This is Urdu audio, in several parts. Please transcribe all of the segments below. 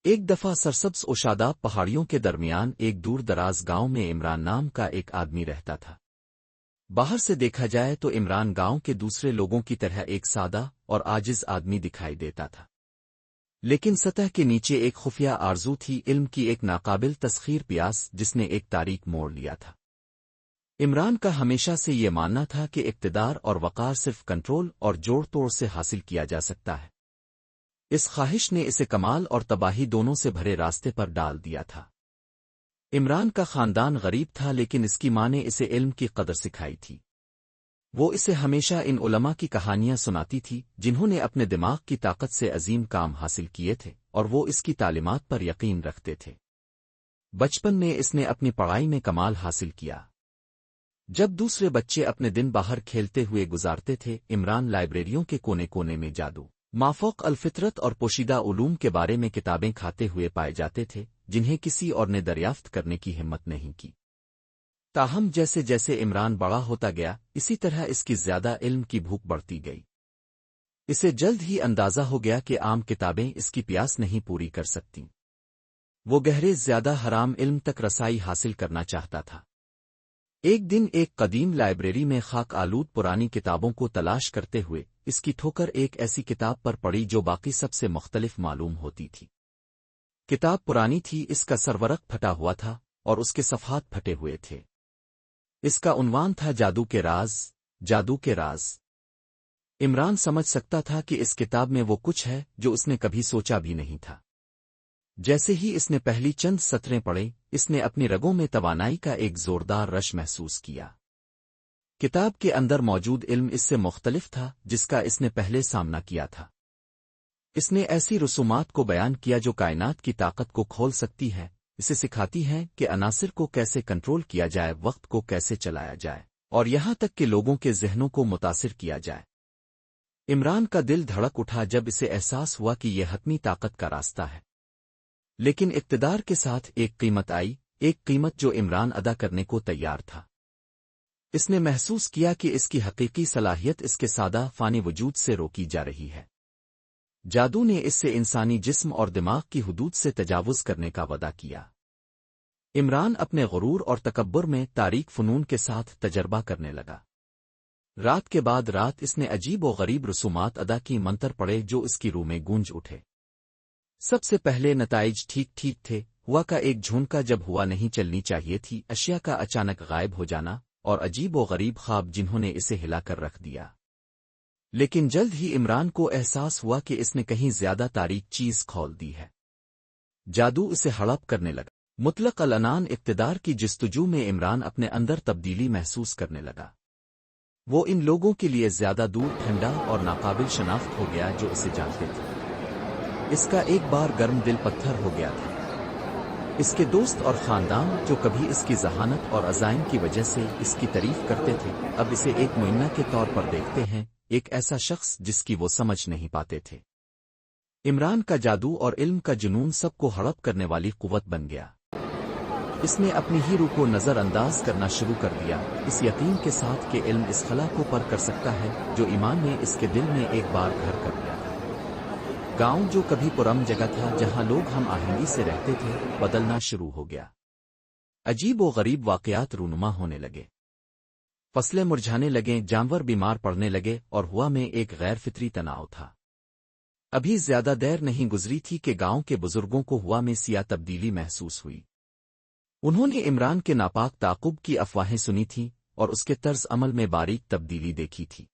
ایک دفعہ سرسبز و شاداب پہاڑیوں کے درمیان ایک دور دراز گاؤں میں عمران نام کا ایک آدمی رہتا تھا۔ باہر سے دیکھا جائے تو عمران گاؤں کے دوسرے لوگوں کی طرح ایک سادہ اور عاجز آدمی دکھائی دیتا تھا، لیکن سطح کے نیچے ایک خفیہ آرزو تھی، علم کی ایک ناقابل تسخیر پیاس جس نے ایک تاریک موڑ لیا تھا۔ عمران کا ہمیشہ سے یہ ماننا تھا کہ اقتدار اور وقار صرف کنٹرول اور جوڑ توڑ سے حاصل کیا جا سکتا ہے۔ اس خواہش نے اسے کمال اور تباہی دونوں سے بھرے راستے پر ڈال دیا تھا۔ عمران کا خاندان غریب تھا، لیکن اس کی ماں نے اسے علم کی قدر سکھائی تھی۔ وہ اسے ہمیشہ ان علماء کی کہانیاں سناتی تھی جنہوں نے اپنے دماغ کی طاقت سے عظیم کام حاصل کیے تھے، اور وہ اس کی تعلیمات پر یقین رکھتے تھے۔ بچپن میں اس نے اپنی پڑھائی میں کمال حاصل کیا۔ جب دوسرے بچے اپنے دن باہر کھیلتے ہوئے گزارتے تھے، عمران لائبریریوں کے کونے کونے میں جادو، مافوق الفطرت اور پوشیدہ علوم کے بارے میں کتابیں کھاتے ہوئے پائے جاتے تھے جنہیں کسی اور نے دریافت کرنے کی ہمت نہیں کی۔ تاہم جیسے جیسے عمران بڑا ہوتا گیا، اسی طرح اس کی زیادہ علم کی بھوک بڑھتی گئی۔ اسے جلد ہی اندازہ ہو گیا کہ عام کتابیں اس کی پیاس نہیں پوری کر سکتیں۔ وہ گہرے زیادہ حرام علم تک رسائی حاصل کرنا چاہتا تھا۔ ایک دن ایک قدیم لائبریری میں خاک آلود پرانی کتابوں کو تلاش کرتے ہوئے اس کی ٹھوکر ایک ایسی کتاب پر پڑی جو باقی سب سے مختلف معلوم ہوتی تھی۔ کتاب پرانی تھی، اس کا سرورق پھٹا ہوا تھا اور اس کے صفحات پھٹے ہوئے تھے۔ اس کا عنوان تھا جادو کے راز، جادو کے راز۔ عمران سمجھ سکتا تھا کہ اس کتاب میں وہ کچھ ہے جو اس نے کبھی سوچا بھی نہیں تھا۔ جیسے ہی اس نے پہلی چند سطریں پڑھیں، اس نے اپنی رگوں میں توانائی کا ایک زوردار رش محسوس کیا۔ کتاب کے اندر موجود علم اس سے مختلف تھا جس کا اس نے پہلے سامنا کیا تھا۔ اس نے ایسی رسومات کو بیان کیا جو کائنات کی طاقت کو کھول سکتی ہے، اسے سکھاتی ہیں کہ عناصر کو کیسے کنٹرول کیا جائے، وقت کو کیسے چلایا جائے، اور یہاں تک کہ لوگوں کے ذہنوں کو متاثر کیا جائے۔ عمران کا دل دھڑک اٹھا جب اسے احساس ہوا کہ یہ حتمی طاقت کا راستہ ہے، لیکن اقتدار کے ساتھ ایک قیمت آئی، ایک قیمت جو عمران ادا کرنے کو تیار تھا۔ اس نے محسوس کیا کہ اس کی حقیقی صلاحیت اس کے سادہ فانی وجود سے روکی جا رہی ہے۔ جادو نے اس سے انسانی جسم اور دماغ کی حدود سے تجاوز کرنے کا وعدہ کیا۔ عمران اپنے غرور اور تکبر میں تاریک فنون کے ساتھ تجربہ کرنے لگا۔ رات کے بعد رات اس نے عجیب و غریب رسومات ادا کی، منتر پڑے جو اس کی روح میں گونج اٹھے۔ سب سے پہلے نتائج ٹھیک ٹھیک تھے، ہوا کا ایک جھونکا جب ہوا نہیں چلنی چاہیے تھی، اشیاء کا اچانک غائب ہو جانا، اور عجیب و غریب خواب جنہوں نے اسے ہلا کر رکھ دیا۔ لیکن جلد ہی عمران کو احساس ہوا کہ اس نے کہیں زیادہ تاریک چیز کھول دی ہے۔ جادو اسے ہڑپ کرنے لگا۔ مطلق العنان اقتدار کی جستجو میں عمران اپنے اندر تبدیلی محسوس کرنے لگا۔ وہ ان لوگوں کے لیے زیادہ دور، ٹھنڈا اور ناقابل شناخت ہو گیا جو اسے جانتے تھے۔ اس کا ایک بار گرم دل پتھر ہو گیا تھا۔ اس کے دوست اور خاندان جو کبھی اس کی ذہانت اور عزائم کی وجہ سے اس کی تعریف کرتے تھے، اب اسے ایک معائنہ کے طور پر دیکھتے ہیں، ایک ایسا شخص جس کی وہ سمجھ نہیں پاتے تھے۔ عمران کا جادو اور علم کا جنون سب کو ہڑپ کرنے والی قوت بن گیا۔ اس نے اپنی ہی روح کو نظر انداز کرنا شروع کر دیا، اس یقین کے ساتھ کہ علم اس خلا کو پر کر سکتا ہے جو ایمان نے اس کے دل میں ایک بار گھر کر دیا تھا۔ گاؤں جو کبھی پرامن جگہ تھا جہاں لوگ ہم آہنگی سے رہتے تھے، بدلنا شروع ہو گیا۔ عجیب و غریب واقعات رونما ہونے لگے۔ فصلیں مرجھانے لگیں، جانور بیمار پڑنے لگے، اور ہوا میں ایک غیر فطری تناؤ تھا۔ ابھی زیادہ دیر نہیں گزری تھی کہ گاؤں کے بزرگوں کو ہوا میں سیاہ تبدیلی محسوس ہوئی۔ انہوں نے عمران کے ناپاک تعاقب کی افواہیں سنی تھیں اور اس کے طرز عمل میں باریک تبدیلی دیکھی تھی۔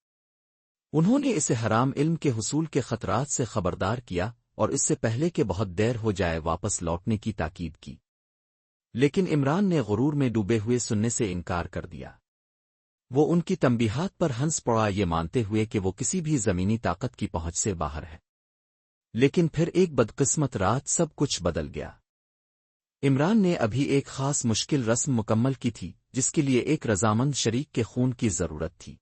انہوں نے اسے حرام علم کے حصول کے خطرات سے خبردار کیا اور اس سے پہلے کہ بہت دیر ہو جائے واپس لوٹنے کی تاکید کی۔ لیکن عمران نے غرور میں ڈوبے ہوئے سننے سے انکار کر دیا۔ وہ ان کی تنبیہات پر ہنس پڑا، یہ مانتے ہوئے کہ وہ کسی بھی زمینی طاقت کی پہنچ سے باہر ہے۔ لیکن پھر ایک بدقسمت رات سب کچھ بدل گیا۔ عمران نے ابھی ایک خاص مشکل رسم مکمل کی تھی جس کے لیے ایک رضامند شریک کے خون کی ضرورت تھی۔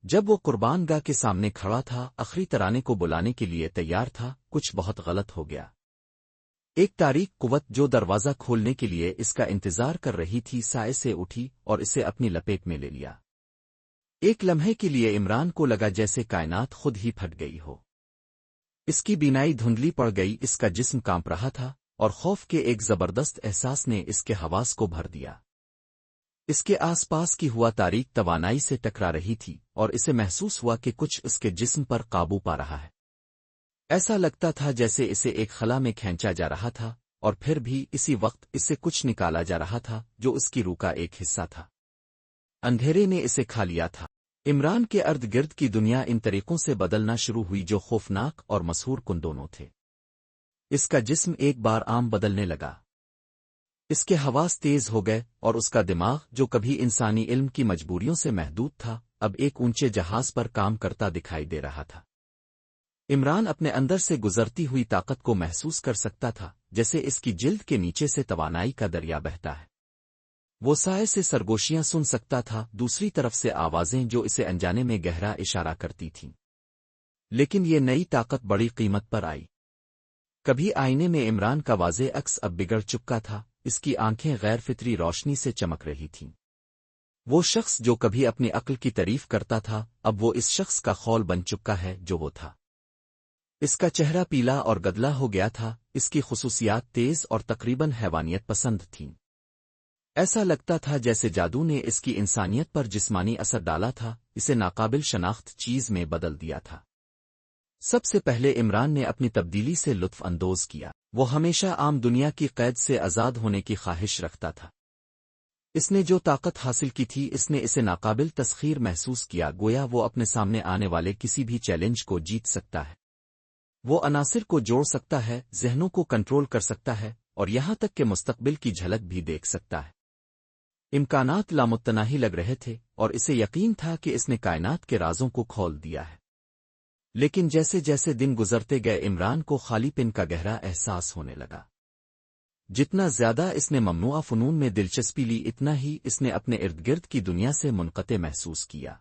جب وہ قربان گاہ کے سامنے کھڑا تھا، آخری ترانے کو بلانے کے لیے تیار تھا، کچھ بہت غلط ہو گیا۔ ایک تاریک قوت جو دروازہ کھولنے کے لیے اس کا انتظار کر رہی تھی سائے سے اٹھی اور اسے اپنی لپیٹ میں لے لیا۔ ایک لمحے کے لیے عمران کو لگا جیسے کائنات خود ہی پھٹ گئی ہو۔ اس کی بینائی دھندلی پڑ گئی، اس کا جسم کانپ رہا تھا، اور خوف کے ایک زبردست احساس نے اس کے حواس کو بھر دیا۔ اس کے آس پاس کی ہوا تاریک توانائی سے ٹکرا رہی تھی، اور اسے محسوس ہوا کہ کچھ اس کے جسم پر قابو پا رہا ہے۔ ایسا لگتا تھا جیسے اسے ایک خلا میں کھینچا جا رہا تھا، اور پھر بھی اسی وقت اس سے کچھ نکالا جا رہا تھا جو اس کی روح کا ایک حصہ تھا۔ اندھیرے نے اسے کھا لیا تھا۔ عمران کے ارد گرد کی دنیا ان طریقوں سے بدلنا شروع ہوئی جو خوفناک اور مسحور کن دونوں تھے۔ اس کا جسم ایک بار عام بدلنے لگا۔ اس کے حواس تیز ہو گئے، اور اس کا دماغ جو کبھی انسانی علم کی مجبوریوں سے محدود تھا، اب ایک اونچے جہاز پر کام کرتا دکھائی دے رہا تھا۔ عمران اپنے اندر سے گزرتی ہوئی طاقت کو محسوس کر سکتا تھا، جیسے اس کی جلد کے نیچے سے توانائی کا دریا بہتا ہے۔ وہ سائے سے سرگوشیاں سن سکتا تھا، دوسری طرف سے آوازیں جو اسے انجانے میں گہرا اشارہ کرتی تھیں۔ لیکن یہ نئی طاقت بڑی قیمت پر آئی۔ کبھی آئینے میں عمران کا واضح عکس اب بگڑ چکا تھا، اس کی آنکھیں غیر فطری روشنی سے چمک رہی تھیں۔ وہ شخص جو کبھی اپنی عقل کی تعریف کرتا تھا، اب وہ اس شخص کا خول بن چکا ہے جو وہ تھا۔ اس کا چہرہ پیلا اور گدلا ہو گیا تھا، اس کی خصوصیات تیز اور تقریباً حیوانیت پسند تھیں۔ ایسا لگتا تھا جیسے جادو نے اس کی انسانیت پر جسمانی اثر ڈالا تھا، اسے ناقابل شناخت چیز میں بدل دیا تھا۔ سب سے پہلے عمران نے اپنی تبدیلی سے لطف اندوز کیا۔ وہ ہمیشہ عام دنیا کی قید سے آزاد ہونے کی خواہش رکھتا تھا۔ اس نے جو طاقت حاصل کی تھی، اس نے اسے ناقابل تسخیر محسوس کیا، گویا وہ اپنے سامنے آنے والے کسی بھی چیلنج کو جیت سکتا ہے۔ وہ عناصر کو جوڑ سکتا ہے، ذہنوں کو کنٹرول کر سکتا ہے، اور یہاں تک کہ مستقبل کی جھلک بھی دیکھ سکتا ہے۔ امکانات لامتناہی لگ رہے تھے، اور اسے یقین تھا کہ اس نے کائنات کے رازوں کو کھول دیا ہے۔ لیکن جیسے جیسے دن گزرتے گئے، عمران کو خالی پن کا گہرا احساس ہونے لگا۔ جتنا زیادہ اس نے ممنوعہ فنون میں دلچسپی لی، اتنا ہی اس نے اپنے ارد گرد کی دنیا سے منقطع محسوس کیا۔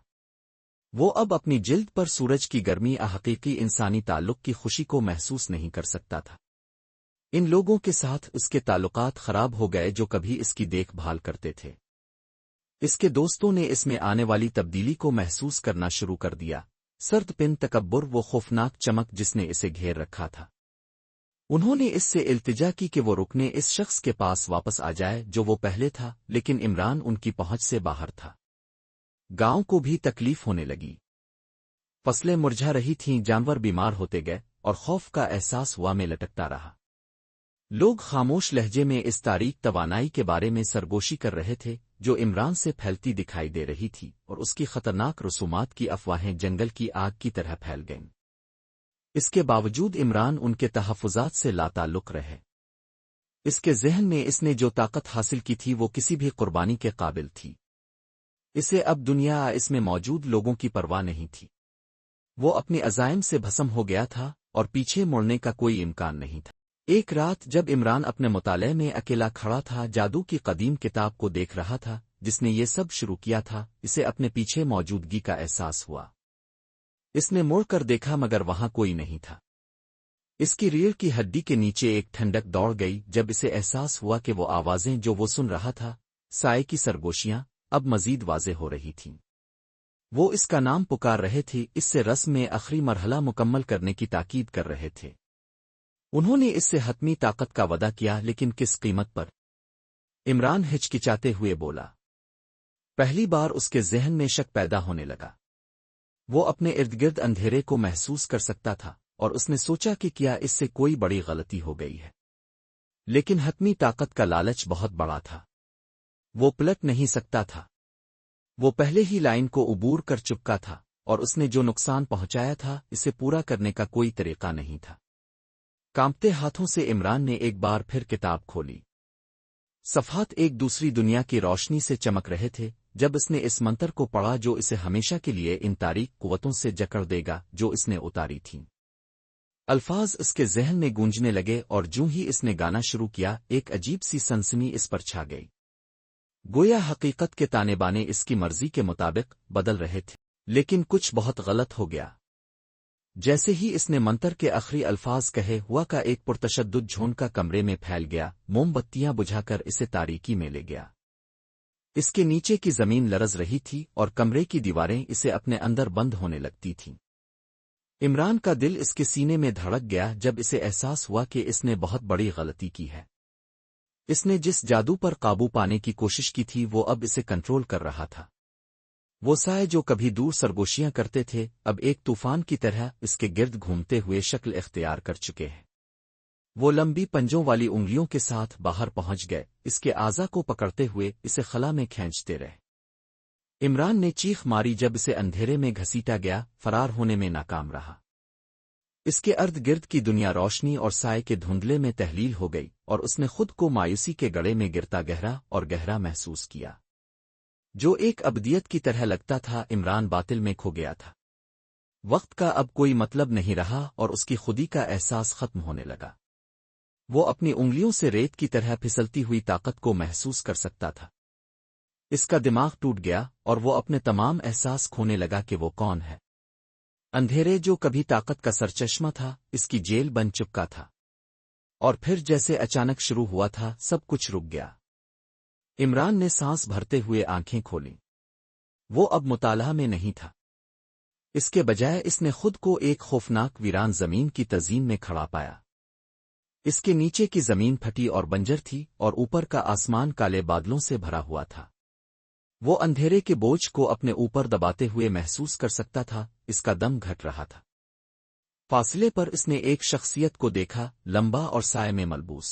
وہ اب اپنی جلد پر سورج کی گرمی، حقیقی انسانی تعلق کی خوشی کو محسوس نہیں کر سکتا تھا۔ ان لوگوں کے ساتھ اس کے تعلقات خراب ہو گئے جو کبھی اس کی دیکھ بھال کرتے تھے۔ اس کے دوستوں نے اس میں آنے والی تبدیلی کو محسوس کرنا شروع کر دیا۔ سرد پن تکبر، وہ خوفناک چمک جس نے اسے گھیر رکھا تھا۔ انہوں نے اس سے التجا کی کہ وہ رکنے اس شخص کے پاس واپس آ جائے جو وہ پہلے تھا، لیکن عمران ان کی پہنچ سے باہر تھا۔ گاؤں کو بھی تکلیف ہونے لگی۔ فصلیں مرجھا رہی تھیں، جانور بیمار ہوتے گئے، اور خوف کا احساس ہوا میں لٹکتا رہا۔ لوگ خاموش لہجے میں اس تاریک توانائی کے بارے میں سرگوشی کر رہے تھے جو عمران سے پھیلتی دکھائی دے رہی تھی، اور اس کی خطرناک رسومات کی افواہیں جنگل کی آگ کی طرح پھیل گئیں۔ اس کے باوجود عمران ان کے تحفظات سے لاتعلق رہے۔ اس کے ذہن میں اس نے جو طاقت حاصل کی تھی وہ کسی بھی قربانی کے قابل تھی۔ اسے اب دنیا اس میں موجود لوگوں کی پرواہ نہیں تھی۔ وہ اپنی عزائم سے بھسم ہو گیا تھا، اور پیچھے مڑنے کا کوئی امکان نہیں تھا۔ ایک رات جب عمران اپنے مطالعے میں اکیلا کھڑا تھا، جادو کی قدیم کتاب کو دیکھ رہا تھا جس نے یہ سب شروع کیا تھا، اسے اپنے پیچھے موجودگی کا احساس ہوا۔ اس نے مڑ کر دیکھا مگر وہاں کوئی نہیں تھا۔ اس کی ریڑھ کی ہڈی کے نیچے ایک ٹھنڈک دوڑ گئی جب اسے احساس ہوا کہ وہ آوازیں جو وہ سن رہا تھا، سائے کی سرگوشیاں، اب مزید واضح ہو رہی تھیں۔ وہ اس کا نام پکار رہے تھے، اس سے رسم میں آخری مرحلہ مکمل کرنے کی تاکید کر رہے تھے۔ انہوں نے اس سے حتمی طاقت کا وعدہ کیا، لیکن کس قیمت پر؟ عمران ہچکچاتے ہوئے بولا۔ پہلی بار اس کے ذہن میں شک پیدا ہونے لگا۔ وہ اپنے ارد گرد اندھیرے کو محسوس کر سکتا تھا، اور اس نے سوچا کہ کیا اس سے کوئی بڑی غلطی ہو گئی ہے۔ لیکن حتمی طاقت کا لالچ بہت بڑا تھا۔ وہ پلٹ نہیں سکتا تھا۔ وہ پہلے ہی لائن کو عبور کر چکا تھا، اور اس نے جو نقصان پہنچایا تھا اسے پورا کرنے کا کوئی طریقہ نہیں تھا۔ کانپتے ہاتھوں سے عمران نے ایک بار پھر کتاب کھولی۔ صفحات ایک دوسری دنیا کی روشنی سے چمک رہے تھے جب اس نے اس منتر کو پڑھا جو اسے ہمیشہ کے لیے ان تاریک قوتوں سے جکڑ دے گا جو اس نے اتاری تھیں۔ الفاظ اس کے ذہن میں گونجنے لگے، اور جوں ہی اس نے گانا شروع کیا، ایک عجیب سی سنسنی اس پر چھا گئی۔ گویا حقیقت کے تانے بانے اس کی مرضی کے مطابق بدل رہے تھے، لیکن کچھ بہت غلط ہو گیا۔ جیسے ہی اس نے منتر کے آخری الفاظ کہے، ہوا کا ایک پرتشدد جھونکا کمرے میں پھیل گیا، موم بتیاں بجھا کر اسے تاریکی میں لے گیا۔ اس کے نیچے کی زمین لرز رہی تھی، اور کمرے کی دیواریں اسے اپنے اندر بند ہونے لگتی تھیں۔ عمران کا دل اس کے سینے میں دھڑک گیا جب اسے احساس ہوا کہ اس نے بہت بڑی غلطی کی ہے۔ اس نے جس جادو پر قابو پانے کی کوشش کی تھی وہ اب اسے کنٹرول کر رہا تھا۔ وہ سائے جو کبھی دور سرگوشیاں کرتے تھے اب ایک طوفان کی طرح اس کے گرد گھومتے ہوئے شکل اختیار کر چکے ہیں۔ وہ لمبی پنجوں والی انگلیوں کے ساتھ باہر پہنچ گئے، اس کے اعضا کو پکڑتے ہوئے اسے خلا میں کھینچتے رہے۔ عمران نے چیخ ماری جب اسے اندھیرے میں گھسیٹا گیا، فرار ہونے میں ناکام رہا۔ اس کے ارد گرد کی دنیا روشنی اور سائے کے دھندلے میں تحلیل ہو گئی اور اس نے خود کو مایوسی کے گڑھے میں گرتا گہرا اور گہرا محسوس کیا۔ جو ایک ابدیت کی طرح لگتا تھا، عمران باطل میں کھو گیا تھا۔ وقت کا اب کوئی مطلب نہیں رہا اور اس کی خودی کا احساس ختم ہونے لگا۔ وہ اپنی انگلیوں سے ریت کی طرح پھسلتی ہوئی طاقت کو محسوس کر سکتا تھا۔ اس کا دماغ ٹوٹ گیا اور وہ اپنے تمام احساس کھونے لگا کہ وہ کون ہے۔ اندھیرے جو کبھی طاقت کا سرچشمہ تھا، اس کی جیل بن چکا تھا، اور پھر جیسے اچانک شروع ہوا تھا سب کچھ رک گیا۔ عمران نے سانس بھرتے ہوئے آنکھیں کھولیں۔ وہ اب مطالعہ میں نہیں تھا، اس کے بجائے اس نے خود کو ایک خوفناک ویران زمین کی تزئین میں کھڑا پایا۔ اس کے نیچے کی زمین پھٹی اور بنجر تھی اور اوپر کا آسمان کالے بادلوں سے بھرا ہوا تھا۔ وہ اندھیرے کے بوجھ کو اپنے اوپر دباتے ہوئے محسوس کر سکتا تھا، اس کا دم گھٹ رہا تھا۔ فاصلے پر اس نے ایک شخصیت کو دیکھا، لمبا اور سائے میں ملبوس۔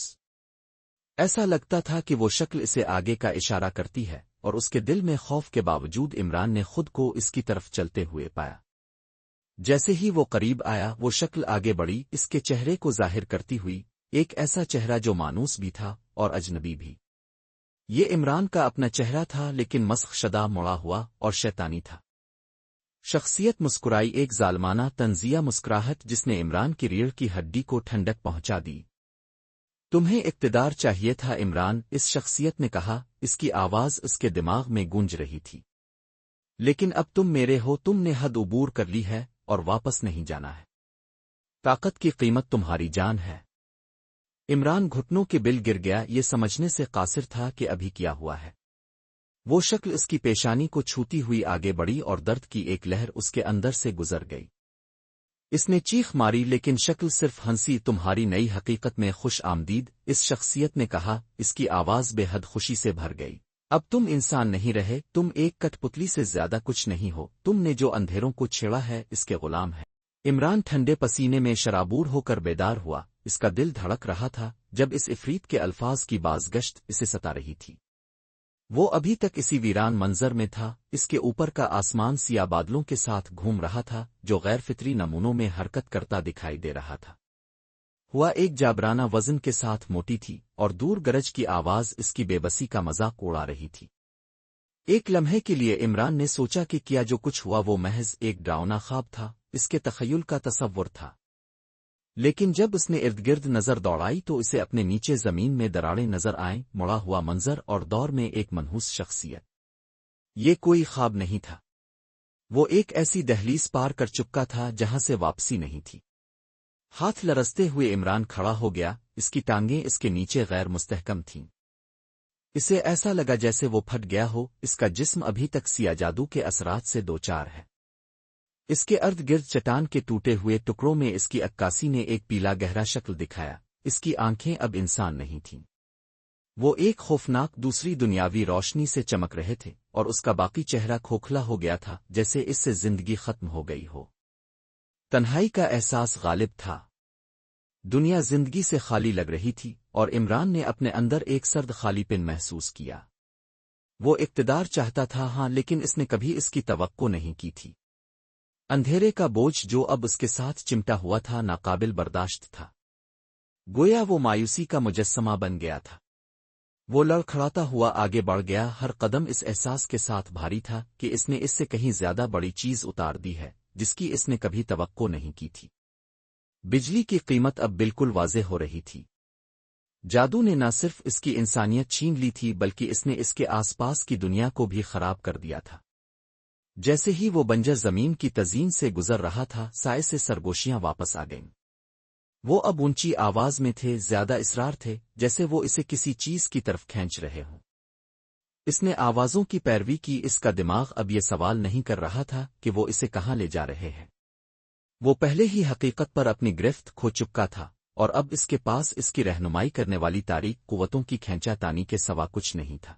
ایسا لگتا تھا کہ وہ شکل اسے آگے کا اشارہ کرتی ہے، اور اس کے دل میں خوف کے باوجود عمران نے خود کو اس کی طرف چلتے ہوئے پایا۔ جیسے ہی وہ قریب آیا وہ شکل آگے بڑھی، اس کے چہرے کو ظاہر کرتی ہوئی، ایک ایسا چہرہ جو مانوس بھی تھا اور اجنبی بھی۔ یہ عمران کا اپنا چہرہ تھا لیکن مسخ شدہ، مڑا ہوا اور شیطانی تھا۔ شخصیت مسکرائی، ایک ظالمانہ طنزیہ مسکراہٹ جس نے عمران کی ریڑھ کی ہڈی کو ٹھنڈک پہنچا دی۔ تمہیں اقتدار چاہیے تھا عمران، اس شخصیت نے کہا، اس کی آواز اس کے دماغ میں گونج رہی تھی۔ لیکن اب تم میرے ہو، تم نے حد عبور کر لی ہے اور واپس نہیں جانا ہے۔ طاقت کی قیمت تمہاری جان ہے۔ عمران گھٹنوں کے بل گر گیا، یہ سمجھنے سے قاصر تھا کہ ابھی کیا ہوا ہے۔ وہ شکل اس کی پیشانی کو چھوتی ہوئی آگے بڑھی اور درد کی ایک لہر اس کے اندر سے گزر گئی۔ اس نے چیخ ماری لیکن شکل صرف ہنسی، تمہاری نئی حقیقت میں خوش آمدید، اس شخصیت نے کہا، اس کی آواز بے حد خوشی سے بھر گئی۔ اب تم انسان نہیں رہے، تم ایک کٹ پتلی سے زیادہ کچھ نہیں ہو، تم نے جو اندھیروں کو چھیڑا ہے اس کے غلام ہے۔ عمران ٹھنڈے پسینے میں شرابور ہو کر بیدار ہوا، اس کا دل دھڑک رہا تھا جب اس عفریت کے الفاظ کی بازگشت اسے ستا رہی تھی۔ وہ ابھی تک اسی ویران منظر میں تھا، اس کے اوپر کا آسمان سیاہ بادلوں کے ساتھ گھوم رہا تھا جو غیر فطری نمونوں میں حرکت کرتا دکھائی دے رہا تھا۔ ہوا ایک جابرانہ وزن کے ساتھ موٹی تھی اور دور گرج کی آواز اس کی بے بسی کا مذاق اڑا رہی تھی۔ ایک لمحے کے لیے عمران نے سوچا کہ کیا جو کچھ ہوا وہ محض ایک ڈراؤنا خواب تھا، اس کے تخیل کا تصور تھا۔ لیکن جب اس نے ارد گرد نظر دوڑائی تو اسے اپنے نیچے زمین میں دراڑیں نظر آئیں، مڑا ہوا منظر اور دور میں ایک منحوس شخصیت۔ یہ کوئی خواب نہیں تھا، وہ ایک ایسی دہلیز پار کر چکا تھا جہاں سے واپسی نہیں تھی۔ ہاتھ لرزتے ہوئے عمران کھڑا ہو گیا، اس کی ٹانگیں اس کے نیچے غیر مستحکم تھیں۔ اسے ایسا لگا جیسے وہ پھٹ گیا ہو، اس کا جسم ابھی تک سیاہ جادو کے اثرات سے دوچار ہے۔ اس کے ارد گرد چٹان کے ٹوٹے ہوئے ٹکڑوں میں اس کی عکاسی نے ایک پیلا گہرا شکل دکھایا، اس کی آنکھیں اب انسان نہیں تھیں۔ وہ ایک خوفناک دوسری دنیاوی روشنی سے چمک رہے تھے اور اس کا باقی چہرہ کھوکھلا ہو گیا تھا جیسے اس سے زندگی ختم ہو گئی ہو۔ تنہائی کا احساس غالب تھا، دنیا زندگی سے خالی لگ رہی تھی اور عمران نے اپنے اندر ایک سرد خالی پن محسوس کیا۔ وہ اقتدار چاہتا تھا ہاں، لیکن اس نے کبھی اس کی توقع نہیں کی تھی۔ اندھیرے کا بوجھ جو اب اس کے ساتھ چمٹا ہوا تھا ناقابل برداشت تھا، گویا وہ مایوسی کا مجسمہ بن گیا تھا۔ وہ لڑکھڑاتا ہوا آگے بڑھ گیا، ہر قدم اس احساس کے ساتھ بھاری تھا کہ اس نے اس سے کہیں زیادہ بڑی چیز اتار دی ہے جس کی اس نے کبھی توقع نہیں کی تھی۔ بجلی کی قیمت اب بالکل واضح ہو رہی تھی۔ جادو نے نہ صرف اس کی انسانیت چھین لی تھی بلکہ اس نے اس کے آس پاس کی دنیا کو بھی خراب کر دیا تھا۔ جیسے ہی وہ بنجر زمین کی تزئین سے گزر رہا تھا، سائے سے سرگوشیاں واپس آ گئیں۔ وہ اب اونچی آواز میں تھے، زیادہ اسرار تھے، جیسے وہ اسے کسی چیز کی طرف کھینچ رہے ہوں۔ اس نے آوازوں کی پیروی کی، اس کا دماغ اب یہ سوال نہیں کر رہا تھا کہ وہ اسے کہاں لے جا رہے ہیں۔ وہ پہلے ہی حقیقت پر اپنی گرفت کھو چکا تھا اور اب اس کے پاس اس کی رہنمائی کرنے والی تاریک قوتوں کی کھینچا تانی کے سوا کچھ نہیں تھا۔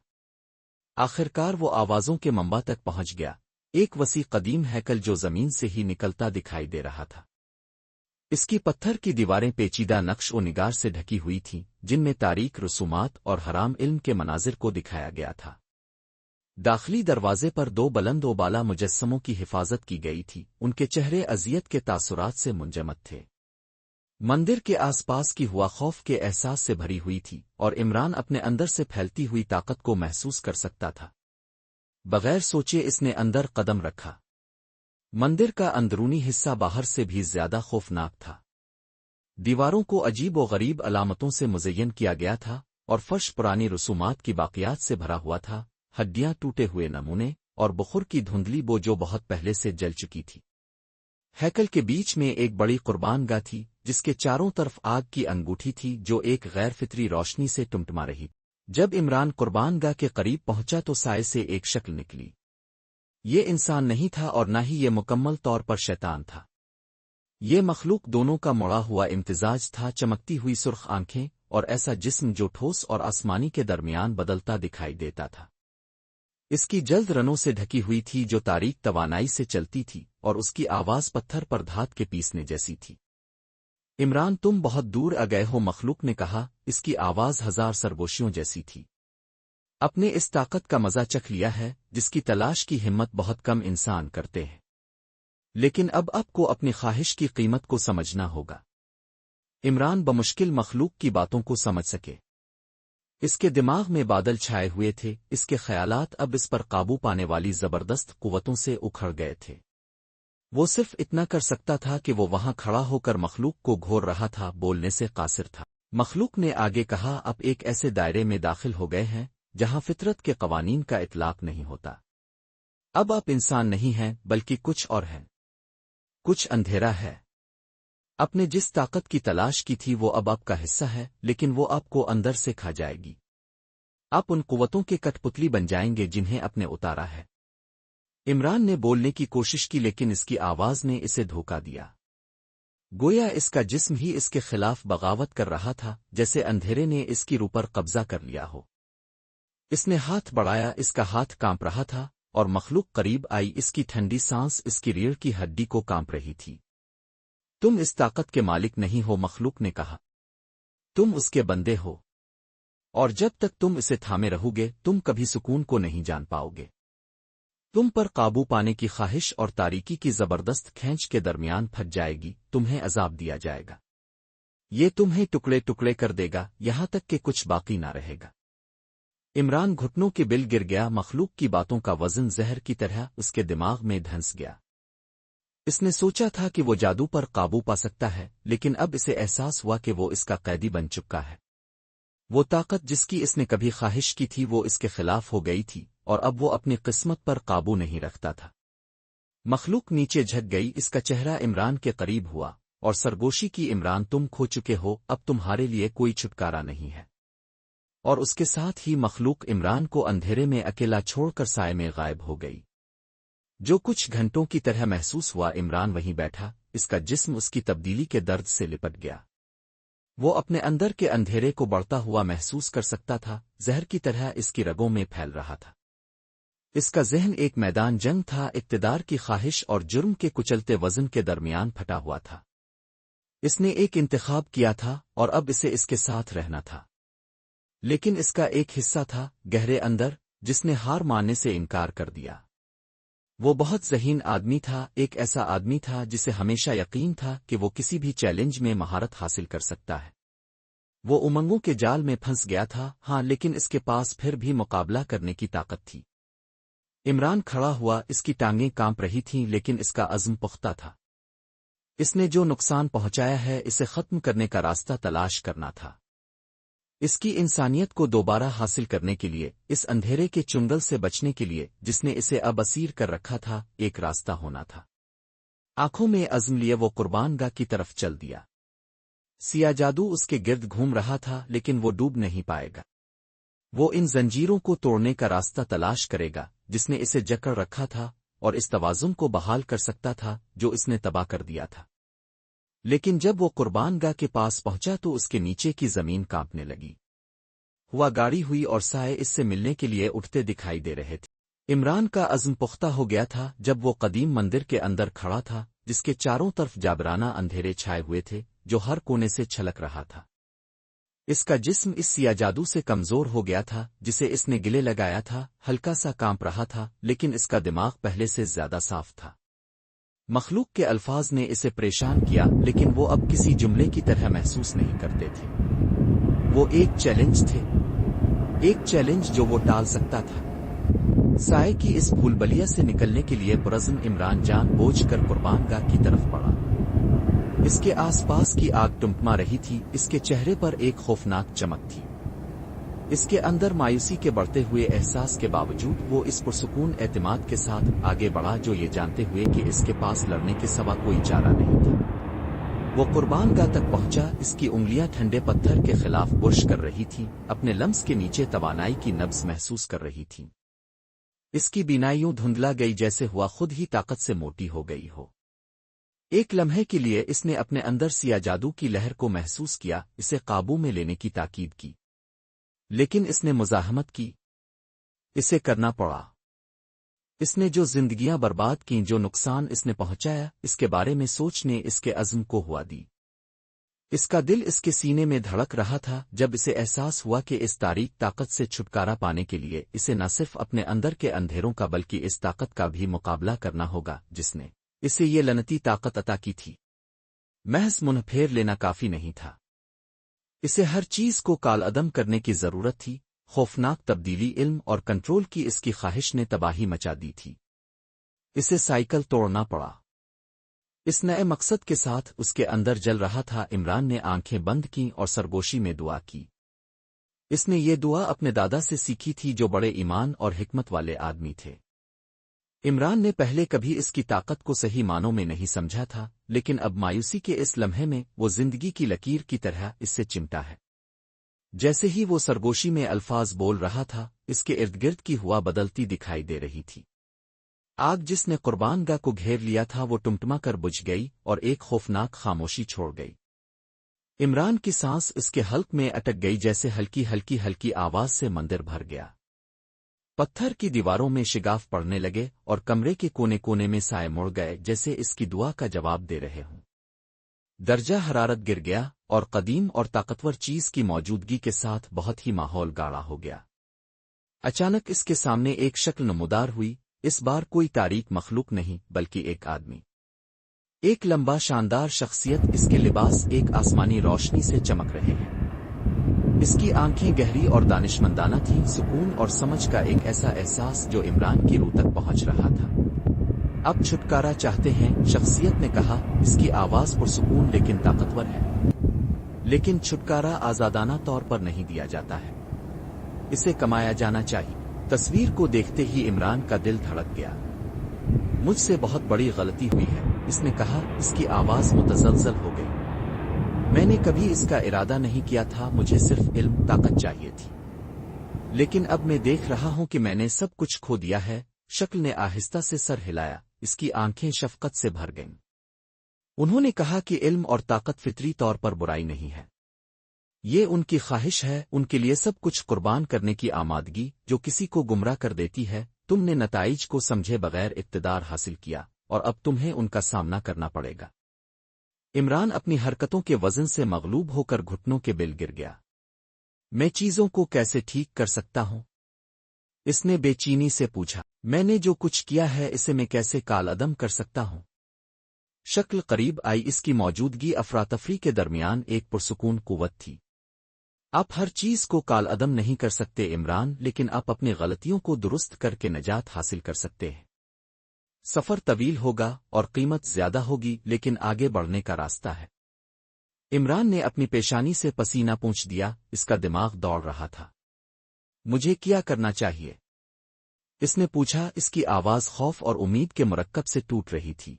آخرکار وہ آوازوں کے منبع تک پہنچ گیا، ایک وسیع قدیم ہیکل جو زمین سے ہی نکلتا دکھائی دے رہا تھا۔ اس کی پتھر کی دیواریں پیچیدہ نقش و نگار سے ڈھکی ہوئی تھیں، جن میں تاریک رسومات اور حرام علم کے مناظر کو دکھایا گیا تھا۔ داخلی دروازے پر دو بلند و بالا مجسموں کی حفاظت کی گئی تھی، ان کے چہرے اذیت کے تاثرات سے منجمد تھے۔ مندر کے آس پاس کی ہوا خوف کے احساس سے بھری ہوئی تھی اور عمران اپنے اندر سے پھیلتی ہوئی طاقت کو محسوس کر سکتا تھا۔ بغیر سوچے اس نے اندر قدم رکھا۔ مندر کا اندرونی حصہ باہر سے بھی زیادہ خوفناک تھا۔ دیواروں کو عجیب و غریب علامتوں سے مزین کیا گیا تھا اور فرش پرانی رسومات کی باقیات سے بھرا ہوا تھا، ہڈیاں، ٹوٹے ہوئے نمونے اور بخور کی دھندلی بو جو بہت پہلے سے جل چکی تھی۔ ہیکل کے بیچ میں ایک بڑی قربان گاہ تھی، جس کے چاروں طرف آگ کی انگوٹھی تھی جو ایک غیر فطری روشنی سے ٹمٹما رہی۔ جب عمران قربان گاہ کے قریب پہنچا تو سائے سے ایک شکل نکلی۔ یہ انسان نہیں تھا اور نہ ہی یہ مکمل طور پر شیطان تھا۔ یہ مخلوق دونوں کا مڑا ہوا امتزاج تھا، چمکتی ہوئی سرخ آنکھیں اور ایسا جسم جو ٹھوس اور آسمانی کے درمیان بدلتا دکھائی دیتا تھا۔ اس کی جلد رنوں سے ڈھکی ہوئی تھی جو تاریک توانائی سے چلتی تھی اور اس کی آواز پتھر پر دھات کے پیسنے جیسی تھی۔ عمران، تم بہت دور آ گئے ہو، مخلوق نے کہا، اس کی آواز ہزار سرگوشیوں جیسی تھی۔ اپنے اس طاقت کا مزہ چکھ لیا ہے جس کی تلاش کی ہمت بہت کم انسان کرتے ہیں، لیکن اب آپ کو اپنی خواہش کی قیمت کو سمجھنا ہوگا۔ عمران بمشکل مخلوق کی باتوں کو سمجھ سکے۔ اس کے دماغ میں بادل چھائے ہوئے تھے، اس کے خیالات اب اس پر قابو پانے والی زبردست قوتوں سے اکھڑ گئے تھے۔ وہ صرف اتنا کر سکتا تھا کہ وہ وہاں کھڑا ہو کر مخلوق کو گھور رہا تھا، بولنے سے قاصر تھا۔ مخلوق نے آگے کہا، اب ایک ایسے دائرے میں داخل ہو گئے ہیں جہاں فطرت کے قوانین کا اطلاق نہیں ہوتا۔ اب آپ انسان نہیں ہیں بلکہ کچھ اور ہیں، کچھ اندھیرا ہے۔ اپنے جس طاقت کی تلاش کی تھی وہ اب آپ کا حصہ ہے، لیکن وہ آپ کو اندر سے کھا جائے گی۔ آپ ان قوتوں کے کٹ پتلی بن جائیں گے جنہیں اپنے اتارا ہے۔ عمران نے بولنے کی کوشش کی لیکن اس کی آواز نے اسے دھوکا دیا۔ گویا اس کا جسم ہی اس کے خلاف بغاوت کر رہا تھا، جیسے اندھیرے نے اس کی روح پر قبضہ کر لیا ہو۔ اس نے ہاتھ بڑھایا، اس کا ہاتھ کانپ رہا تھا اور مخلوق قریب آئی، اس کی ٹھنڈی سانس اس کی ریڑھ کی ہڈی کو کانپ رہی تھی۔ تم اس طاقت کے مالک نہیں ہو، مخلوق نے کہا، تم اس کے بندے ہو، اور جب تک تم اسے تھامے رہو گے تم کبھی سکون کو نہیں جان پاؤ گے۔ تم پر قابو پانے کی خواہش اور تاریکی کی زبردست کھینچ کے درمیان پھٹ جائے گی، تمہیں عذاب دیا جائے گا۔ یہ تمہیں ٹکڑے ٹکڑے کر دے گا یہاں تک کہ کچھ باقی نہ رہے گا۔ عمران گھٹنوں کے بل گر گیا، مخلوق کی باتوں کا وزن زہر کی طرح اس کے دماغ میں دھنس گیا۔ اس نے سوچا تھا کہ وہ جادو پر قابو پا سکتا ہے، لیکن اب اسے احساس ہوا کہ وہ اس کا قیدی بن چکا ہے۔ وہ طاقت جس کی اس نے کبھی خواہش کی تھی وہ اس کے خلاف ہو گئی تھی اور اب وہ اپنی قسمت پر قابو نہیں رکھتا تھا۔ مخلوق نیچے جھک گئی، اس کا چہرہ عمران کے قریب ہوا اور سرگوشی کی، عمران تم کھو چکے ہو، اب تمہارے لیے کوئی چھٹکارا نہیں ہے۔ اور اس کے ساتھ ہی مخلوق عمران کو اندھیرے میں اکیلا چھوڑ کر سائے میں غائب ہو گئی۔ جو کچھ گھنٹوں کی طرح محسوس ہوا، عمران وہیں بیٹھا، اس کا جسم اس کی تبدیلی کے درد سے لپٹ گیا۔ وہ اپنے اندر کے اندھیرے کو بڑھتا ہوا محسوس کر سکتا تھا، زہر کی طرح اس کی رگوں میں پھیل رہا تھا۔ اس کا ذہن ایک میدان جنگ تھا، اقتدار کی خواہش اور جرم کے کچلتے وزن کے درمیان پھٹا ہوا تھا۔ اس نے ایک انتخاب کیا تھا اور اب اسے اس کے ساتھ رہنا تھا، لیکن اس کا ایک حصہ تھا گہرے اندر جس نے ہار ماننے سے انکار کر دیا۔ وہ بہت ذہین آدمی تھا، ایک ایسا آدمی تھا جسے ہمیشہ یقین تھا کہ وہ کسی بھی چیلنج میں مہارت حاصل کر سکتا ہے۔ وہ امنگوں کے جال میں پھنس گیا تھا، ہاں، لیکن اس کے پاس پھر بھی مقابلہ کرنے کی طاقت تھی۔ عمران کھڑا ہوا، اس کی ٹانگیں کانپ رہی تھیں لیکن اس کا عزم پختہ تھا۔ اس نے جو نقصان پہنچایا ہے اسے ختم کرنے کا راستہ تلاش کرنا تھا۔ اس کی انسانیت کو دوبارہ حاصل کرنے کے لیے، اس اندھیرے کے چنگل سے بچنے کے لیے جس نے اسے اب اسیر کر رکھا تھا، ایک راستہ ہونا تھا۔ آنکھوں میں عزم لیے وہ قربان گاہ کی طرف چل دیا۔ سیاہ جادو اس کے گرد گھوم رہا تھا لیکن وہ ڈوب نہیں پائے گا۔ وہ ان زنجیروں کو توڑنے کا راستہ تلاش کرے گا جس نے اسے جکڑ رکھا تھا اور اس توازن کو بحال کر سکتا تھا جو اس نے تباہ کر دیا تھا۔ لیکن جب وہ قربان گاہ کے پاس پہنچا تو اس کے نیچے کی زمین کانپنے لگی ہوا گاڑی ہوئی اور سائے اس سے ملنے کے لیے اٹھتے دکھائی دے رہے تھے۔ عمران کا عزم پختہ ہو گیا تھا جب وہ قدیم مندر کے اندر کھڑا تھا جس کے چاروں طرف جابرانہ اندھیرے چھائے ہوئے تھے جو ہر کونے سے چھلک رہا تھا۔ اس کا جسم اس سیاہ جادو سے کمزور ہو گیا تھا جسے اس نے گلے لگایا تھا، ہلکا سا کانپ رہا تھا لیکن اس کا دماغ پہلے سے زیادہ صاف تھا۔ مخلوق کے الفاظ نے اسے پریشان کیا لیکن وہ اب کسی جملے کی طرح محسوس نہیں کرتے تھے۔ وہ ایک چیلنج تھے، ایک چیلنج جو وہ ٹال سکتا تھا۔ سائے کی اس بھولبلیا سے نکلنے کے لیے پرعزم عمران جان بوجھ کر قربان گاہ کی طرف بڑھا۔ اس کے آس پاس کی آگ ٹمٹما رہی تھی، اس کے چہرے پر ایک خوفناک چمک تھی۔ اس کے اندر مایوسی کے بڑھتے ہوئے احساس کے باوجود وہ اس پرسکون اعتماد کے ساتھ آگے بڑھا جو یہ جانتے ہوئے کہ اس کے پاس لڑنے کے سوا کوئی چارہ نہیں تھا۔ وہ قربان گاہ تک پہنچا، اس کی انگلیاں ٹھنڈے پتھر کے خلاف برش کر رہی تھیں، اپنے لمس کے نیچے توانائی کی نبض محسوس کر رہی تھیں۔ اس کی بینائی یوں دھندلا گئی جیسے ہوا خود ہی طاقت سے موٹی ہو گئی ہو۔ ایک لمحے کے لیے اس نے اپنے اندر سیاہ جادو کی لہر کو محسوس کیا، اسے قابو میں لینے کی تاکید کی، لیکن اس نے مزاحمت کی۔ اسے کرنا پڑا۔ اس نے جو زندگیاں برباد کیں، جو نقصان اس نے پہنچایا، اس کے بارے میں سوچنے اس کے عزم کو ہوا دی۔ اس کا دل اس کے سینے میں دھڑک رہا تھا جب اسے احساس ہوا کہ اس تاریک طاقت سے چھٹکارا پانے کے لیے اسے نہ صرف اپنے اندر کے اندھیروں کا بلکہ اس طاقت کا بھی مقابلہ کرنا ہوگا جس نے اسے یہ لعنتی طاقت عطا کی تھی۔ محض منہ پھیر لینا کافی نہیں تھا، اسے ہر چیز کو کالعدم کرنے کی ضرورت تھی۔ خوفناک تبدیلی، علم اور کنٹرول کی اس کی خواہش نے تباہی مچا دی تھی۔ اسے سائیکل توڑنا پڑا۔ اس نئے مقصد کے ساتھ اس کے اندر جل رہا تھا۔ عمران نے آنکھیں بند کیں اور سرگوشی میں دعا کی۔ اس نے یہ دعا اپنے دادا سے سیکھی تھی جو بڑے ایمان اور حکمت والے آدمی تھے۔ عمران نے پہلے کبھی اس کی طاقت کو صحیح معنوں میں نہیں سمجھا تھا، لیکن اب مایوسی کے اس لمحے میں وہ زندگی کی لکیر کی طرح اس سے چمٹا ہے۔ جیسے ہی وہ سرگوشی میں الفاظ بول رہا تھا، اس کے ارد گرد کی ہوا بدلتی دکھائی دے رہی تھی۔ آگ جس نے قربان گاہ کو گھیر لیا تھا وہ ٹمٹما کر بجھ گئی اور ایک خوفناک خاموشی چھوڑ گئی۔ عمران کی سانس اس کے حلق میں اٹک گئی جیسے ہلکی آواز سے مندر بھر گیا۔ پتھر کی دیواروں میں شگاف پڑنے لگے اور کمرے کے کونے کونے میں سائے مڑ گئے جیسے اس کی دعا کا جواب دے رہے ہوں۔ درجہ حرارت گر گیا اور قدیم اور طاقتور چیز کی موجودگی کے ساتھ بہت ہی ماحول گاڑا ہو گیا۔ اچانک اس کے سامنے ایک شکل نمودار ہوئی، اس بار کوئی تاریک مخلوق نہیں بلکہ ایک آدمی، ایک لمبا شاندار شخصیت۔ اس کے لباس ایک آسمانی روشنی سے چمک رہے ہیں، اس کی آنکھیں گہری اور دانشمندانہ تھیں، سکون اور سمجھ کا ایک ایسا احساس جو عمران کی روح تک پہنچ رہا تھا۔ اب چھٹکارا چاہتے ہیں؟ شخصیت نے کہا، اس کی آواز پرسکون لیکن طاقتور ہے۔ لیکن چھٹکارا آزادانہ طور پر نہیں دیا جاتا ہے، اسے کمایا جانا چاہیے۔ تصویر کو دیکھتے ہی عمران کا دل دھڑک گیا۔ مجھ سے بہت بڑی غلطی ہوئی ہے، اس نے کہا، اس کی آواز متزلزل ہو گئی۔ میں نے کبھی اس کا ارادہ نہیں کیا تھا، مجھے صرف علم، طاقت چاہیے تھی، لیکن اب میں دیکھ رہا ہوں کہ میں نے سب کچھ کھو دیا ہے۔ شکل نے آہستہ سے سر ہلایا، اس کی آنکھیں شفقت سے بھر گئیں۔ انہوں نے کہا کہ علم اور طاقت فطری طور پر برائی نہیں ہے، یہ ان کی خواہش ہے، ان کے لیے سب کچھ قربان کرنے کی آمادگی جو کسی کو گمراہ کر دیتی ہے۔ تم نے نتائج کو سمجھے بغیر اقتدار حاصل کیا اور اب تمہیں ان کا سامنا کرنا پڑے گا۔ عمران اپنی حرکتوں کے وزن سے مغلوب ہو کر گھٹنوں کے بل گر گیا۔ میں چیزوں کو کیسے ٹھیک کر سکتا ہوں؟ اس نے بے چینی سے پوچھا۔ میں نے جو کچھ کیا ہے اسے میں کیسے کالعدم کر سکتا ہوں؟ شکل قریب آئی، اس کی موجودگی افراتفری کے درمیان ایک پرسکون قوت تھی۔ آپ ہر چیز کو کالعدم نہیں کر سکتے عمران، لیکن آپ اپنی غلطیوں کو درست کر کے نجات حاصل کر سکتے ہیں۔ سفر طویل ہوگا اور قیمت زیادہ ہوگی، لیکن آگے بڑھنے کا راستہ ہے۔ عمران نے اپنی پیشانی سے پسینہ پونچھ دیا، اس کا دماغ دوڑ رہا تھا۔ مجھے کیا کرنا چاہیے؟ اس نے پوچھا، اس کی آواز خوف اور امید کے مرکب سے ٹوٹ رہی تھی۔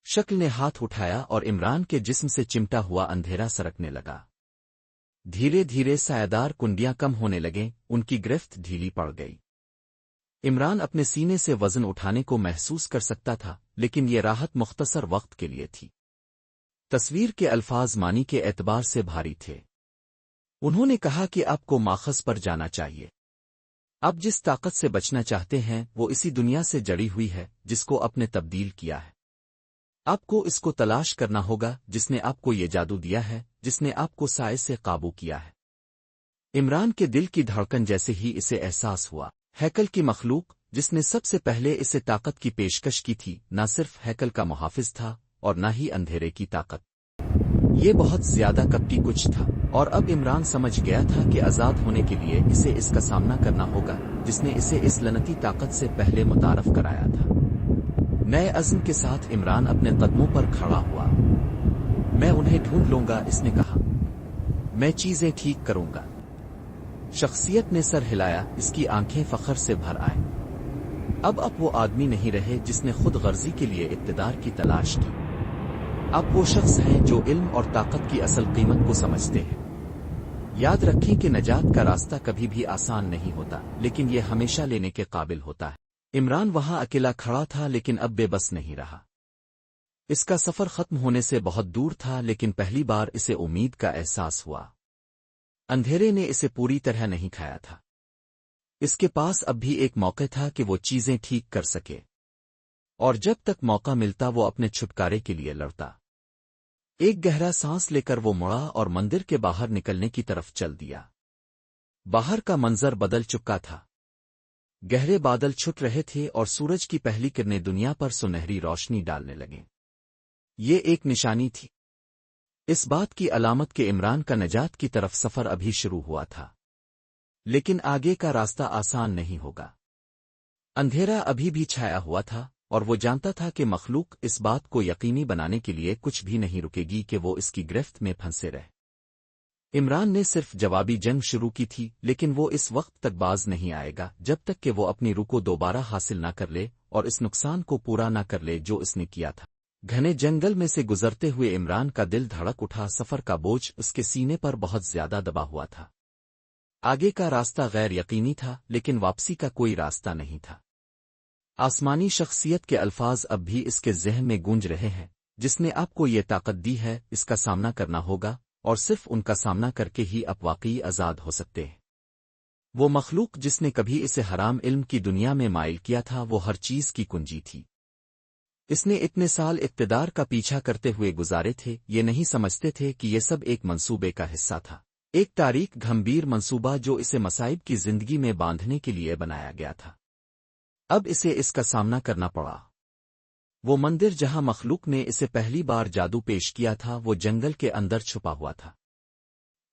شکل نے ہاتھ اٹھایا اور عمران کے جسم سے چمٹا ہوا اندھیرا سرکنے لگا۔ دھیرے دھیرے سایہدار کنڈیاں کم ہونے لگیں، ان کی گرفت ڈھیلی پڑ گئی۔ عمران اپنے سینے سے وزن اٹھانے کو محسوس کر سکتا تھا، لیکن یہ راحت مختصر وقت کے لیے تھی۔ تصویر کے الفاظ معنی کے اعتبار سے بھاری تھے۔ انہوں نے کہا کہ آپ کو ماخذ پر جانا چاہیے۔ آپ جس طاقت سے بچنا چاہتے ہیں وہ اسی دنیا سے جڑی ہوئی ہے جس کو آپ نے تبدیل کیا ہے۔ آپ کو اس کو تلاش کرنا ہوگا جس نے آپ کو یہ جادو دیا ہے، جس نے آپ کو سائے سے قابو کیا ہے۔ عمران کے دل کی دھڑکن جیسے ہی اسے احساس ہوا، ہیکل کی مخلوق جس نے سب سے پہلے اسے طاقت کی پیشکش کی تھی نہ صرف ہیکل کا محافظ تھا اور نہ ہی اندھیرے کی طاقت، یہ بہت زیادہ کپٹی کچھ تھا۔ اور اب عمران سمجھ گیا تھا کہ آزاد ہونے کے لیے اسے اس کا سامنا کرنا ہوگا جس نے اسے اس لعنتی طاقت سے پہلے متعارف کرایا تھا۔ نئے عزم کے ساتھ عمران اپنے قدموں پر کھڑا ہوا۔ میں انہیں ڈھونڈ لوں گا، اس نے کہا۔ میں چیزیں ٹھیک کروں گا۔ شخصیت نے سر ہلایا، اس کی آنکھیں فخر سے بھر آئیں۔ اب وہ آدمی نہیں رہے جس نے خود غرضی کے لیے اقتدار کی تلاش کی۔ اب وہ شخص ہیں جو علم اور طاقت کی اصل قیمت کو سمجھتے ہیں۔ یاد رکھیں کہ نجات کا راستہ کبھی بھی آسان نہیں ہوتا، لیکن یہ ہمیشہ لینے کے قابل ہوتا ہے۔ عمران وہاں اکیلا کھڑا تھا لیکن اب بے بس نہیں رہا۔ اس کا سفر ختم ہونے سے بہت دور تھا لیکن پہلی بار اسے امید کا احساس ہوا۔ اندھیرے نے اسے پوری طرح نہیں کھایا تھا۔ اس کے پاس اب بھی ایک موقع تھا کہ وہ چیزیں ٹھیک کر سکے، اور جب تک موقع ملتا وہ اپنے چھٹکارے کے لیے لڑتا۔ ایک گہرا سانس لے کر وہ مڑا اور مندر کے باہر نکلنے کی طرف چل دیا۔ باہر کا منظر بدل چکا تھا۔ گہرے بادل چھٹ رہے تھے اور سورج کی پہلی کرنیں دنیا پر سنہری روشنی ڈالنے لگیں۔ یہ ایک نشانی تھی، اس بات کی علامت کہ عمران کا نجات کی طرف سفر ابھی شروع ہوا تھا، لیکن آگے کا راستہ آسان نہیں ہوگا۔ اندھیرا ابھی بھی چھایا ہوا تھا اور وہ جانتا تھا کہ مخلوق اس بات کو یقینی بنانے کے لیے کچھ بھی نہیں رکے گی کہ وہ اس کی گرفت میں پھنسے رہے۔ عمران نے صرف جوابی جنگ شروع کی تھی، لیکن وہ اس وقت تک باز نہیں آئے گا جب تک کہ وہ اپنی روح کو دوبارہ حاصل نہ کر لے اور اس نقصان کو پورا نہ کر لے جو اس نے کیا تھا۔ گھنے جنگل میں سے گزرتے ہوئے عمران کا دل دھڑک اٹھا، سفر کا بوجھ اس کے سینے پر بہت زیادہ دبا ہوا تھا۔ آگے کا راستہ غیر یقینی تھا لیکن واپسی کا کوئی راستہ نہیں تھا۔ آسمانی شخصیت کے الفاظ اب بھی اس کے ذہن میں گونج رہے ہیں، جس نے آپ کو یہ طاقت دی ہے اس کا سامنا کرنا ہوگا، اور صرف ان کا سامنا کر کے ہی آپ واقعی آزاد ہو سکتے ہیں۔ وہ مخلوق جس نے کبھی اسے حرام علم کی دنیا میں مائل کیا تھا وہ ہر چیز کی کنجی تھی۔ اس نے اتنے سال اقتدار کا پیچھا کرتے ہوئے گزارے تھے، یہ نہیں سمجھتے تھے کہ یہ سب ایک منصوبے کا حصہ تھا، ایک تاریک گھمبیر منصوبہ جو اسے مصائب کی زندگی میں باندھنے کے لیے بنایا گیا تھا۔ اب اسے اس کا سامنا کرنا پڑا۔ وہ مندر جہاں مخلوق نے اسے پہلی بار جادو پیش کیا تھا وہ جنگل کے اندر چھپا ہوا تھا۔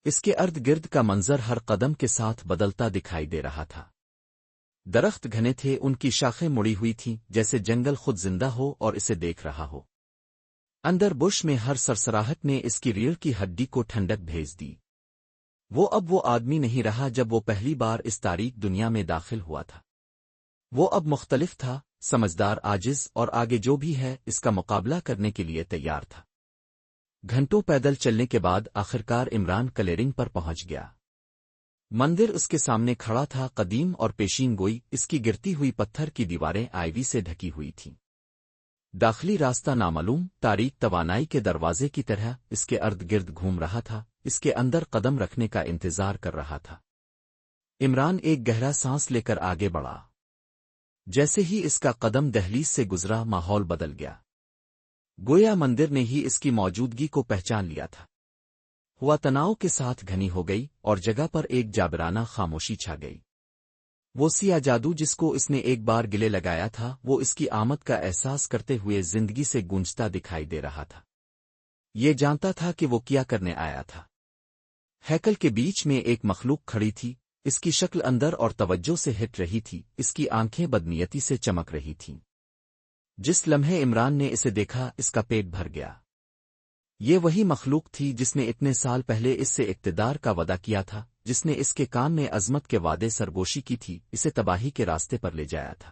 اس کے ارد گرد کا منظر ہر قدم کے ساتھ بدلتا دکھائی دے رہا تھا۔ درخت گھنے تھے، ان کی شاخیں مڑی ہوئی تھیں جیسے جنگل خود زندہ ہو اور اسے دیکھ رہا ہو۔ اندر بش میں ہر سرسراہٹ نے اس کی ریڑھ کی ہڈی کو ٹھنڈک بھیج دی۔ وہ اب وہ آدمی نہیں رہا جب وہ پہلی بار اس تاریک دنیا میں داخل ہوا تھا۔ وہ اب مختلف تھا، سمجھدار، عاجز، اور آگے جو بھی ہے اس کا مقابلہ کرنے کے لیے تیار تھا۔ گھنٹوں پیدل چلنے کے بعد آخرکار عمران کلیرنگ پر پہنچ گیا۔ مندر اس کے سامنے کھڑا تھا، قدیم اور پیشین گوئی، اس کی گرتی ہوئی پتھر کی دیواریں آئیوی سے ڈھکی ہوئی تھیں۔ داخلی راستہ نامعلوم، تاریک توانائی کے دروازے کی طرح اس کے ارد گرد گھوم رہا تھا، اس کے اندر قدم رکھنے کا انتظار کر رہا تھا۔ عمران ایک گہرا سانس لے کر آگے بڑھا۔ جیسے ہی اس کا قدم دہلیز سے گزرا ماحول بدل گیا، گویا مندر نے ہی اس کی موجودگی کو پہچان لیا تھا۔ ہوا تناؤ کے ساتھ گھنی ہو گئی اور جگہ پر ایک جابرانہ خاموشی چھا گئی۔ وہ سیاہ جادو جس کو اس نے ایک بار گلے لگایا تھا وہ اس کی آمد کا احساس کرتے ہوئے زندگی سے گونجتا دکھائی دے رہا تھا۔ یہ جانتا تھا کہ وہ کیا کرنے آیا تھا۔ ہیکل کے بیچ میں ایک مخلوق کھڑی تھی، اس کی شکل اندر اور توجہ سے ہٹ رہی تھی، اس کی آنکھیں بدنیتی سے چمک رہی تھیں۔ جس لمحے عمران نے اسے دیکھا اس کا پیٹ بھر گیا۔ یہ وہی مخلوق تھی جس نے اتنے سال پہلے اس سے اقتدار کا وعدہ کیا تھا، جس نے اس کے کان میں عظمت کے وعدے سرگوشی کی تھی، اسے تباہی کے راستے پر لے جایا تھا۔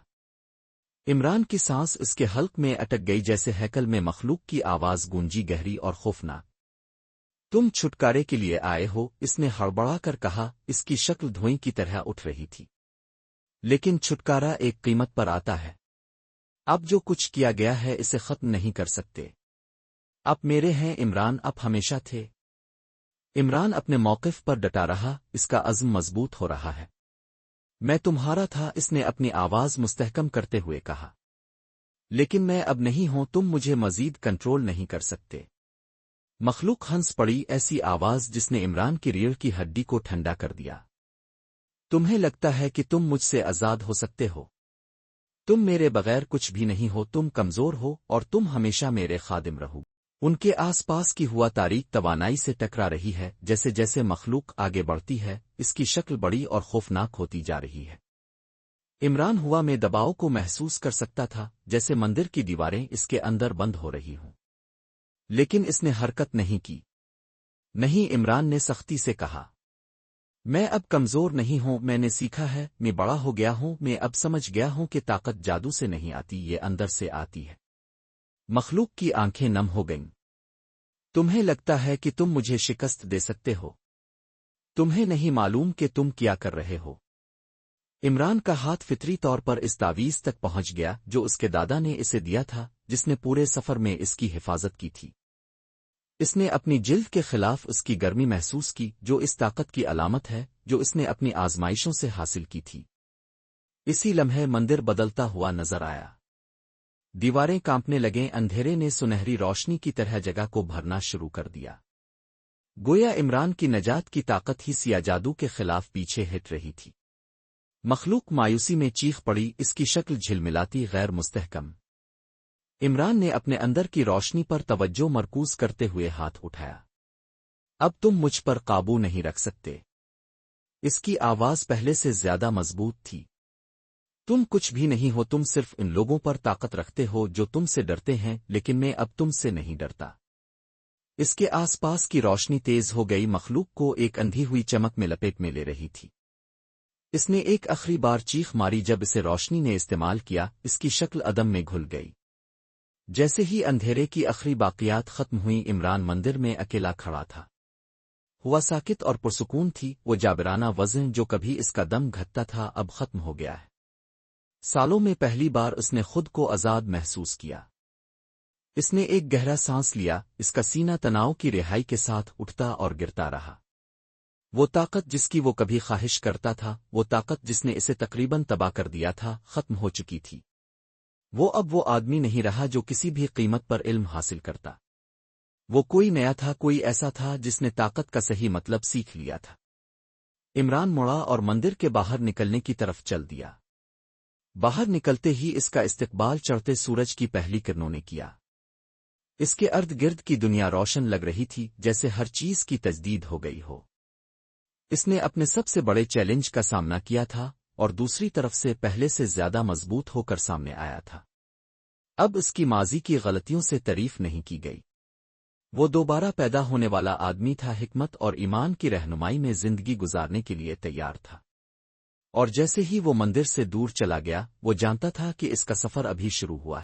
عمران کی سانس اس کے حلق میں اٹک گئی جیسے ہیکل میں مخلوق کی آواز گونجی، گہری اور خوفناک۔ تم چھٹکارے کے لیے آئے ہو، اس نے ہڑبڑا کر کہا، اس کی شکل دھوئیں کی طرح اٹھ رہی تھی۔ لیکن چھٹکارا ایک قیمت پر آتا ہے۔ اب جو کچھ کیا گیا ہے اسے ختم نہیں کر سکتے۔ آپ میرے ہیں عمران، اب ہمیشہ تھے۔ عمران اپنے موقف پر ڈٹا رہا، اس کا عزم مضبوط ہو رہا ہے۔ میں تمہارا تھا، اس نے اپنی آواز مستحکم کرتے ہوئے کہا، لیکن میں اب نہیں ہوں، تم مجھے مزید کنٹرول نہیں کر سکتے۔ مخلوق ہنس پڑی، ایسی آواز جس نے عمران کی ریڑھ کی ہڈی کو ٹھنڈا کر دیا۔ تمہیں لگتا ہے کہ تم مجھ سے آزاد ہو سکتے ہو؟ تم میرے بغیر کچھ بھی نہیں ہو، تم کمزور ہو اور تم ہمیشہ میرے خادم رہو۔ ان کے آس پاس کی ہوا تاریک توانائی سے ٹکرا رہی ہے، جیسے جیسے مخلوق آگے بڑھتی ہے اس کی شکل بڑی اور خوفناک ہوتی جا رہی ہے۔ عمران ہوا میں دباؤ کو محسوس کر سکتا تھا، جیسے مندر کی دیواریں اس کے اندر بند ہو رہی ہوں، لیکن اس نے حرکت نہیں کی۔ نہیں، عمران نے سختی سے کہا، میں اب کمزور نہیں ہوں، میں نے سیکھا ہے، میں بڑا ہو گیا ہوں، میں اب سمجھ گیا ہوں کہ طاقت جادو سے نہیں آتی، یہ اندر سے آتی ہے۔ مخلوق کی آنکھیں نم ہو گئیں۔ تمہیں لگتا ہے کہ تم مجھے شکست دے سکتے ہو؟ تمہیں نہیں معلوم کہ تم کیا کر رہے ہو۔ عمران کا ہاتھ فطری طور پر اس تعویذ تک پہنچ گیا جو اس کے دادا نے اسے دیا تھا، جس نے پورے سفر میں اس کی حفاظت کی تھی۔ اس نے اپنی جلد کے خلاف اس کی گرمی محسوس کی، جو اس طاقت کی علامت ہے جو اس نے اپنی آزمائشوں سے حاصل کی تھی۔ اسی لمحے مندر بدلتا ہوا نظر آیا۔ دیواریں کانپنے لگیں، اندھیرے نے سنہری روشنی کی طرح جگہ کو بھرنا شروع کر دیا۔ گویا عمران کی نجات کی طاقت ہی سیاہ جادو کے خلاف پیچھے ہٹ رہی تھی۔ مخلوق مایوسی میں چیخ پڑی، اس کی شکل جھلملاتی، غیر مستحکم۔ عمران نے اپنے اندر کی روشنی پر توجہ مرکوز کرتے ہوئے ہاتھ اٹھایا۔ اب تم مجھ پر قابو نہیں رکھ سکتے۔ اس کی آواز پہلے سے زیادہ مضبوط تھی۔ تم کچھ بھی نہیں ہو، تم صرف ان لوگوں پر طاقت رکھتے ہو جو تم سے ڈرتے ہیں، لیکن میں اب تم سے نہیں ڈرتا۔ اس کے آس پاس کی روشنی تیز ہو گئی، مخلوق کو ایک اندھی ہوئی چمک میں لپیٹ میں لے رہی تھی۔ اس نے ایک آخری بار چیخ ماری، جب اسے روشنی نے استعمال کیا، اس کی شکل عدم میں گھل گئی۔ جیسے ہی اندھیرے کی آخری باقیات ختم ہوئیں، عمران مندر میں اکیلا کھڑا تھا۔ ہوا ساکت اور پرسکون تھی، وہ جابرانہ وزن جو کبھی اس کا دم گھٹتا تھا اب ختم ہو گیا ہے۔ سالوں میں پہلی بار اس نے خود کو آزاد محسوس کیا۔ اس نے ایک گہرا سانس لیا، اس کا سینہ تناؤ کی رہائی کے ساتھ اٹھتا اور گرتا رہا۔ وہ طاقت جس کی وہ کبھی خواہش کرتا تھا، وہ طاقت جس نے اسے تقریباً تباہ کر دیا تھا، ختم ہو چکی تھی۔ وہ اب وہ آدمی نہیں رہا جو کسی بھی قیمت پر علم حاصل کرتا۔ وہ کوئی نیا تھا، کوئی ایسا تھا جس نے طاقت کا صحیح مطلب سیکھ لیا تھا۔ عمران مڑا اور مندر کے باہر نکلنے کی طرف چل دیا۔ باہر نکلتے ہی اس کا استقبال چڑھتے سورج کی پہلی کرنوں نے کیا۔ اس کے ارد گرد کی دنیا روشن لگ رہی تھی، جیسے ہر چیز کی تجدید ہو گئی ہو۔ اس نے اپنے سب سے بڑے چیلنج کا سامنا کیا تھا، اور دوسری طرف سے پہلے سے زیادہ مضبوط ہو کر سامنے آیا تھا۔ اب اس کی ماضی کی غلطیوں سے تعریف نہیں کی گئی۔ وہ دوبارہ پیدا ہونے والا آدمی تھا، حکمت اور ایمان کی رہنمائی میں زندگی گزارنے کے لیے تیار تھا۔ اور جیسے ہی وہ مندر سے دور چلا گیا، وہ جانتا تھا کہ اس کا سفر ابھی شروع ہوا ہے۔